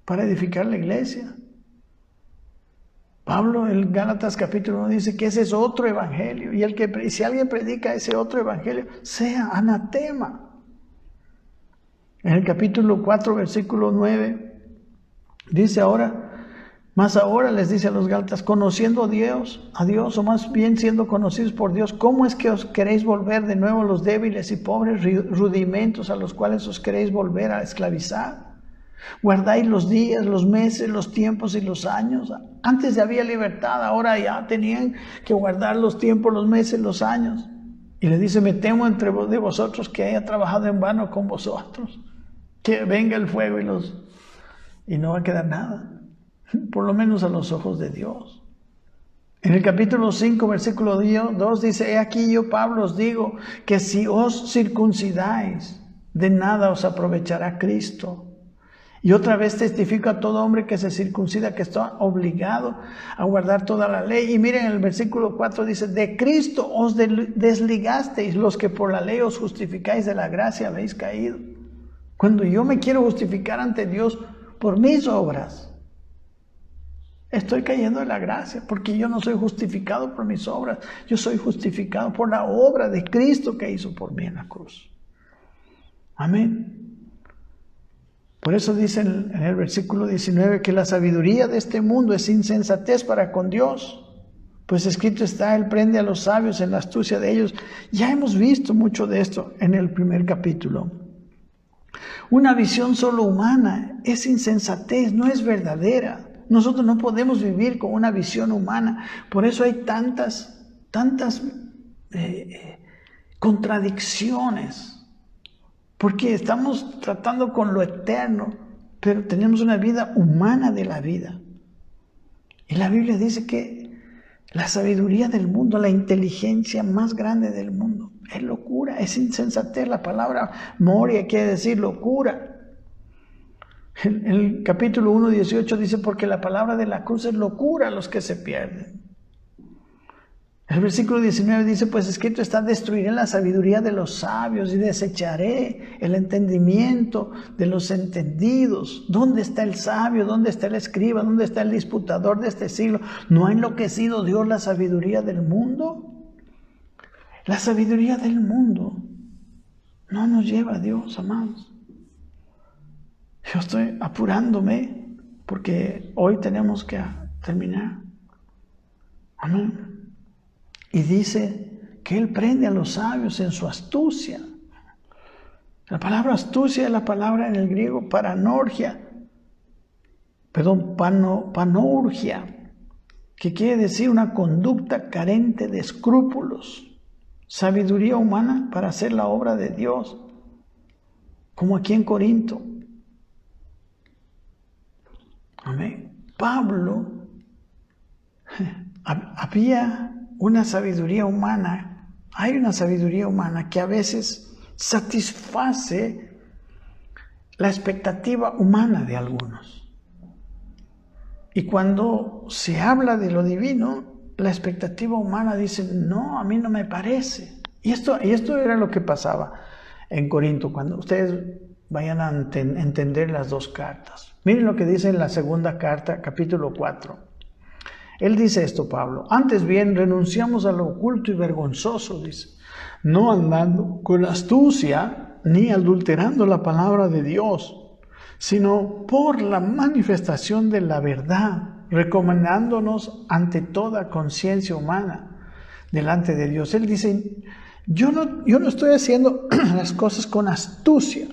para edificar la iglesia? Pablo en Gálatas capítulo 1 dice que ese es otro evangelio, y si alguien predica ese otro evangelio, sea anatema. En el capítulo 4, versículo 9, dice más ahora les dice a los Gálatas, conociendo a Dios, o más bien siendo conocidos por Dios, ¿cómo es que os queréis volver de nuevo los débiles y pobres rudimentos a los cuales os queréis volver a esclavizar? Guardáis los días, los meses, los tiempos y los años. Antes ya había libertad, ahora ya tenían que guardar los tiempos, los meses, los años. Y le dice, me temo entre de vosotros que haya trabajado en vano con vosotros, que venga el fuego y no va a quedar nada. Por lo menos a los ojos de Dios. En el capítulo 5, versículo 2 dice, he aquí yo, Pablo, os digo que si os circuncidáis, de nada os aprovechará Cristo. Y otra vez testifico a todo hombre que se circuncida, que está obligado a guardar toda la ley. Y miren, en el versículo 4 dice, de Cristo os desligasteis, los que por la ley os justificáis, de la gracia habéis caído. Cuando yo me quiero justificar ante Dios por mis obras, estoy cayendo de la gracia, porque yo no soy justificado por mis obras, yo soy justificado por la obra de Cristo que hizo por mí en la cruz. Amén. Por eso dice en el versículo 19 que la sabiduría de este mundo es insensatez para con Dios, pues escrito está, Él prende a los sabios en la astucia de ellos. Ya hemos visto mucho de esto en el primer capítulo. Una visión solo humana es insensatez, no es verdadera. Nosotros no podemos vivir con una visión humana. Por eso hay tantas contradicciones. Porque estamos tratando con lo eterno, pero tenemos una vida humana de la vida. Y la Biblia dice que la sabiduría del mundo, la inteligencia más grande del mundo, es locura, es insensatez. La palabra moria quiere decir locura. En el capítulo 1, 18 dice, porque la palabra de la cruz es locura a los que se pierden. El versículo 19 dice, pues escrito está, destruiré la sabiduría de los sabios y desecharé el entendimiento de los entendidos. ¿Dónde está el sabio? ¿Dónde está el escriba? ¿Dónde está el disputador de este siglo? ¿No ha enloquecido Dios la sabiduría del mundo? La sabiduría del mundo no nos lleva a Dios, amados. Yo estoy apurándome porque hoy tenemos que terminar. Amén. Y dice que Él prende a los sabios en su astucia. La palabra astucia es la palabra en el griego panorgia, que quiere decir una conducta carente de escrúpulos, sabiduría humana para hacer la obra de Dios, como aquí en Corinto. Amén. Pablo, había una sabiduría humana, hay una sabiduría humana que a veces satisface la expectativa humana de algunos. Y cuando se habla de lo divino, la expectativa humana dice, no, a mí no me parece. Y esto era lo que pasaba en Corinto, cuando ustedes vayan a entender las dos cartas. Miren lo que dice en la segunda carta, capítulo 4. Él dice esto, Pablo: antes bien, renunciamos a lo oculto y vergonzoso, dice, no andando con astucia ni adulterando la palabra de Dios, sino por la manifestación de la verdad, recomendándonos ante toda conciencia humana delante de Dios. Él dice, yo no estoy haciendo las cosas con astucia.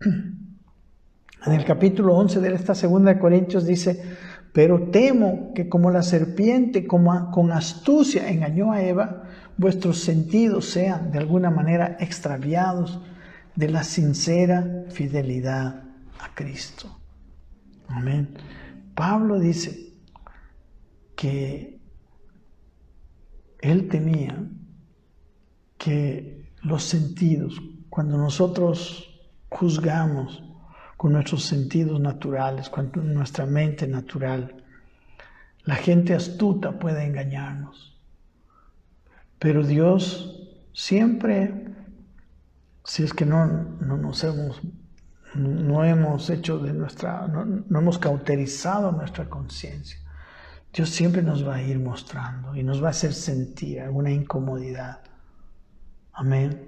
En el capítulo 11 de esta segunda de Corintios dice, pero temo que como la serpiente con astucia engañó a Eva, vuestros sentidos sean de alguna manera extraviados de la sincera fidelidad a Cristo. Amén. Pablo dice que él temía que los sentidos, cuando nosotros juzgamos con nuestros sentidos naturales, con nuestra mente natural, la gente astuta puede engañarnos. Pero Dios siempre, si es que no hemos cauterizado nuestra conciencia, Dios siempre nos va a ir mostrando y nos va a hacer sentir alguna incomodidad. Amén.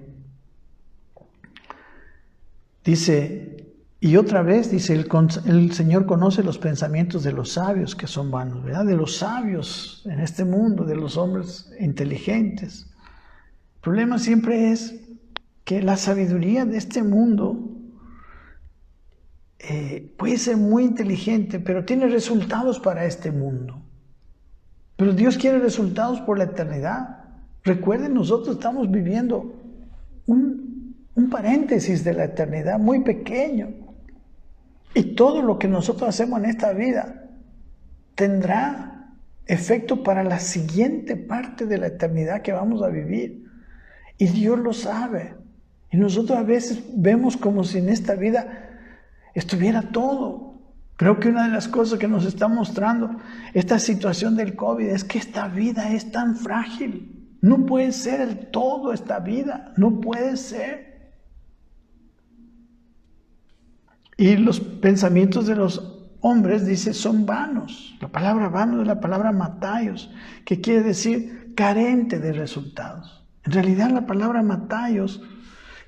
Dice, y otra vez dice, el Señor conoce los pensamientos de los sabios que son vanos, ¿verdad? De los sabios en este mundo, de los hombres inteligentes. El problema siempre es que la sabiduría de este mundo puede ser muy inteligente, pero tiene resultados para este mundo. Pero Dios quiere resultados por la eternidad. Recuerden, nosotros estamos viviendo un paréntesis de la eternidad muy pequeño. Y todo lo que nosotros hacemos en esta vida tendrá efecto para la siguiente parte de la eternidad que vamos a vivir. Y Dios lo sabe. Y nosotros a veces vemos como si en esta vida estuviera todo. Creo que una de las cosas que nos está mostrando esta situación del COVID es que esta vida es tan frágil. No puede ser el todo esta vida. No puede ser. Y los pensamientos de los hombres, dice, son vanos. La palabra vano es la palabra mataios, que quiere decir carente de resultados. En realidad la palabra mataios,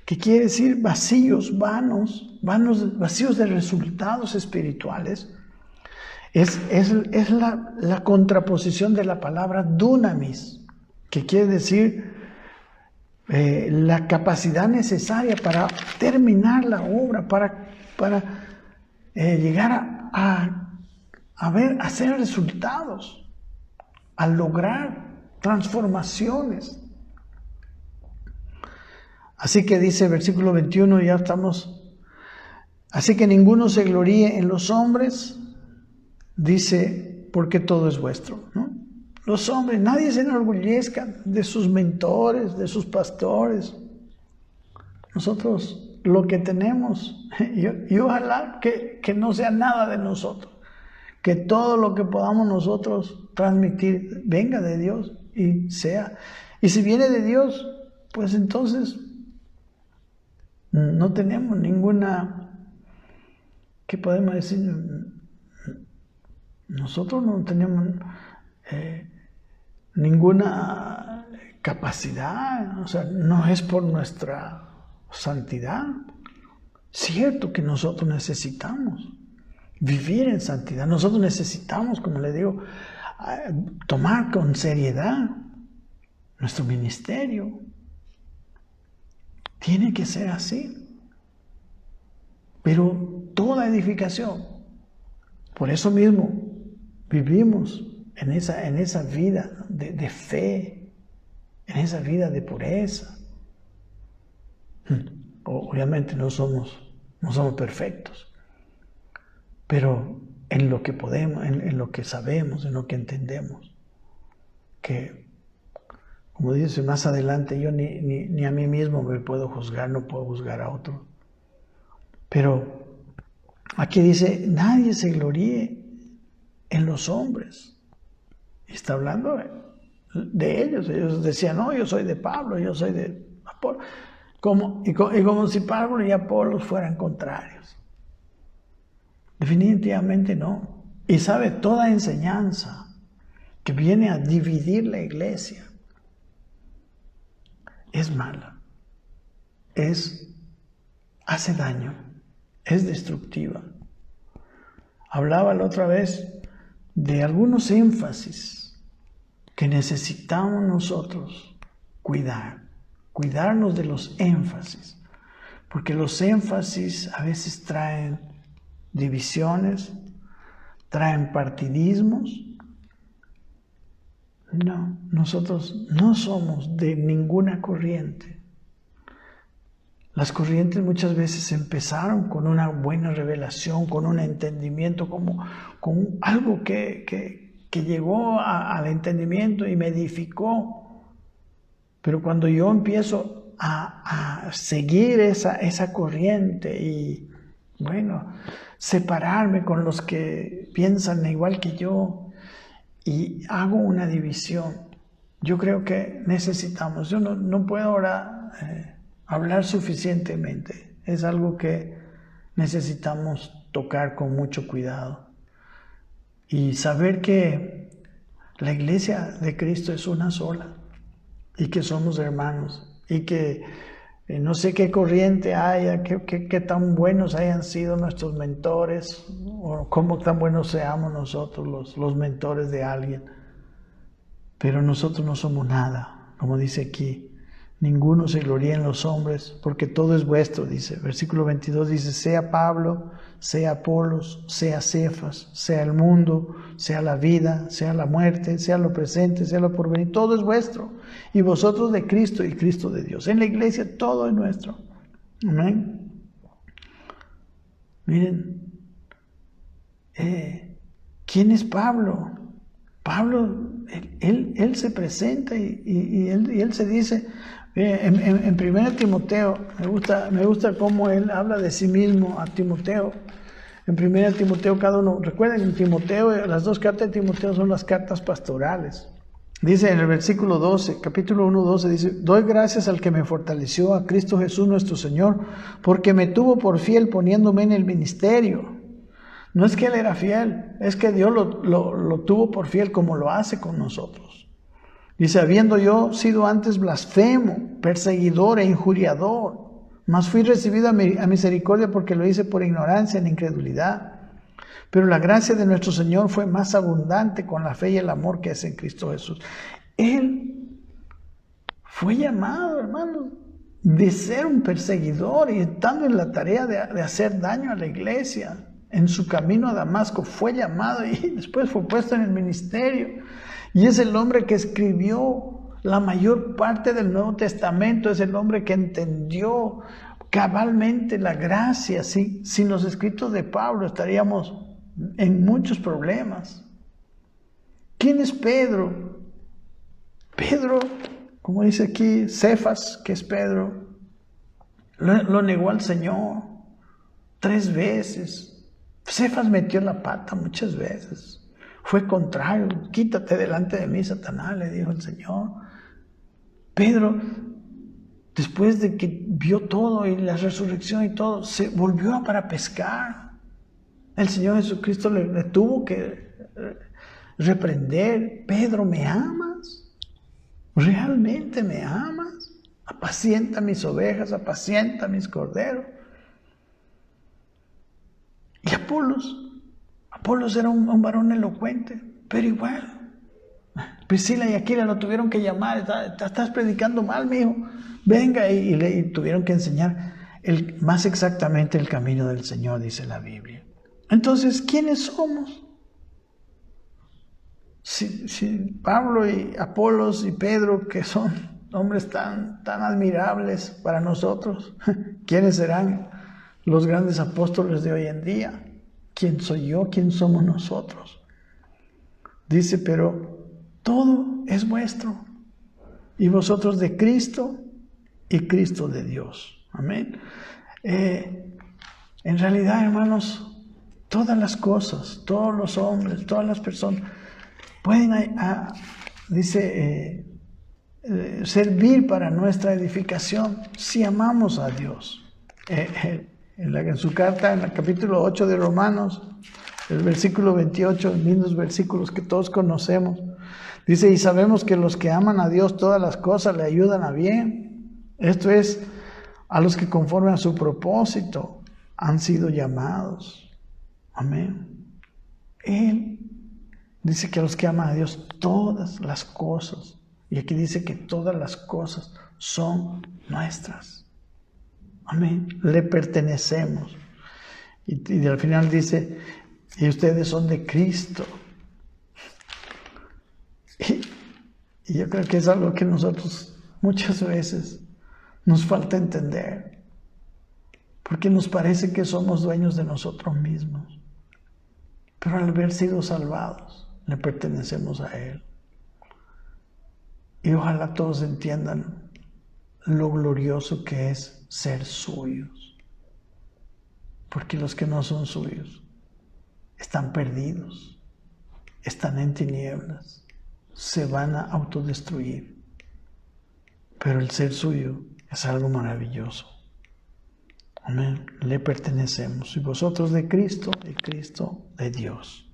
que quiere decir vacíos, vanos, vacíos de resultados espirituales, es la contraposición de la palabra dunamis, que quiere decir la capacidad necesaria para terminar la obra, para llegar a hacer resultados, a lograr transformaciones. Así que dice versículo 21, ya estamos, así que ninguno se gloríe en los hombres, dice, porque todo es vuestro, ¿no? Los hombres, nadie se enorgullezca de sus mentores, de sus pastores. Nosotros lo que tenemos, y ojalá que no sea nada de nosotros, que todo lo que podamos nosotros transmitir venga de Dios y sea. Y si viene de Dios, pues entonces no tenemos ninguna, ¿qué podemos decir? Nosotros no tenemos ninguna capacidad, o sea, no es por nuestra santidad. Cierto que nosotros necesitamos vivir en santidad. Nosotros necesitamos, como le digo, tomar con seriedad nuestro ministerio. Tiene que ser así. pero toda edificación. Por eso mismo vivimos en esa vida de fe, en esa vida de pureza. Obviamente no somos perfectos, pero en lo que podemos, en lo que sabemos, en lo que entendemos, que, como dice más adelante, yo ni a mí mismo me puedo juzgar, no puedo juzgar a otro. Pero aquí dice, nadie se gloríe en los hombres. Y está hablando de ellos. Ellos decían, no, yo soy de Pablo, yo soy de Apolo. Y como si Pablo y Apolo fueran contrarios. Definitivamente no. Y sabe, toda enseñanza que viene a dividir la iglesia es mala, hace daño, es destructiva. Hablaba la otra vez de algunos énfasis que necesitamos nosotros cuidarnos de los énfasis, porque los énfasis a veces traen divisiones, traen partidismos. No, nosotros no somos de ninguna corriente. Las corrientes muchas veces empezaron con una buena revelación, con un entendimiento, con algo que llegó al entendimiento y me edificó. Pero cuando yo empiezo a seguir esa corriente y, bueno, separarme con los que piensan igual que yo y hago una división, yo creo que necesitamos, yo no puedo ahora hablar suficientemente, es algo que necesitamos tocar con mucho cuidado y saber que la iglesia de Cristo es una sola y que somos hermanos y que no sé qué corriente haya, qué tan buenos hayan sido nuestros mentores o cómo tan buenos seamos nosotros los mentores de alguien, pero nosotros no somos nada, como dice aquí. Ninguno se gloríe en los hombres, porque todo es vuestro, dice. Versículo 22 dice, sea Pablo, sea Apolos, sea Cefas, sea el mundo, sea la vida, sea la muerte, sea lo presente, sea lo porvenir, todo es vuestro. Y vosotros de Cristo y Cristo de Dios. En la iglesia todo es nuestro. Amén. Miren, ¿quién es Pablo? Pablo, él se presenta y él se dice... En 1 Timoteo, me gusta cómo él habla de sí mismo a Timoteo. En 1 Timoteo cada uno, recuerden, en Timoteo, las dos cartas de Timoteo son las cartas pastorales. Dice en el versículo 12, capítulo 1, 12, dice, doy gracias al que me fortaleció, a Cristo Jesús nuestro Señor, porque me tuvo por fiel poniéndome en el ministerio. No es que él era fiel, es que Dios lo tuvo por fiel como lo hace con nosotros. Dice, habiendo yo sido antes blasfemo, perseguidor e injuriador, mas fui recibido a misericordia porque lo hice por ignorancia en incredulidad. Pero la gracia de nuestro Señor fue más abundante con la fe y el amor que es en Cristo Jesús. Él fue llamado, hermanos, de ser un perseguidor y estando en la tarea de hacer daño a la iglesia. En su camino a Damasco fue llamado y después fue puesto en el ministerio. Y es el hombre que escribió la mayor parte del Nuevo Testamento, es el hombre que entendió cabalmente la gracia. ¿Sí? Sin los escritos de Pablo estaríamos en muchos problemas. ¿Quién es Pedro? Pedro, como dice aquí, Cefas, que es Pedro, lo negó al Señor 3 veces. Cefas metió la pata muchas veces. Fue contrario, quítate delante de mí, Satanás, le dijo el Señor. Pedro, después de que vio todo y la resurrección y todo, se volvió para pescar. El Señor Jesucristo le tuvo que reprender. Pedro, ¿me amas? ¿Realmente me amas? Apacienta mis ovejas, apacienta mis corderos. Y Apolos era un varón elocuente, pero igual. Priscila y Aquila lo tuvieron que llamar, estás predicando mal, mijo. Venga, y le tuvieron que enseñar. más exactamente el camino del Señor, dice la Biblia. Entonces, ¿quiénes somos? Si Pablo y Apolos y Pedro, que son hombres tan admirables para nosotros, ¿quiénes serán los grandes apóstoles de hoy en día? ¿Quién soy yo? ¿Quién somos nosotros? Dice, pero todo es vuestro, y vosotros de Cristo, y Cristo de Dios. Amén. En realidad, hermanos, todas las cosas, todos los hombres, todas las personas pueden, servir para nuestra edificación si amamos a Dios. En su carta, en el capítulo 8 de Romanos, el versículo 28, mismos versículos que todos conocemos, dice, y sabemos que los que aman a Dios todas las cosas le ayudan a bien. Esto es, a los que conforme a su propósito han sido llamados. Amén. Él dice que a los que aman a Dios todas las cosas, y aquí dice que todas las cosas son nuestras. Amén. Le pertenecemos. Y al final dice, y ustedes son de Cristo. Y yo creo que es algo que nosotros muchas veces nos falta entender, porque nos parece que somos dueños de nosotros mismos, pero al haber sido salvados, le pertenecemos a Él. Y ojalá todos entiendan lo glorioso que es ser suyos, porque los que no son suyos están perdidos, están en tinieblas, se van a autodestruir. Pero el ser suyo es algo maravilloso. Amén. Le pertenecemos. Y vosotros de Cristo y Cristo de Dios.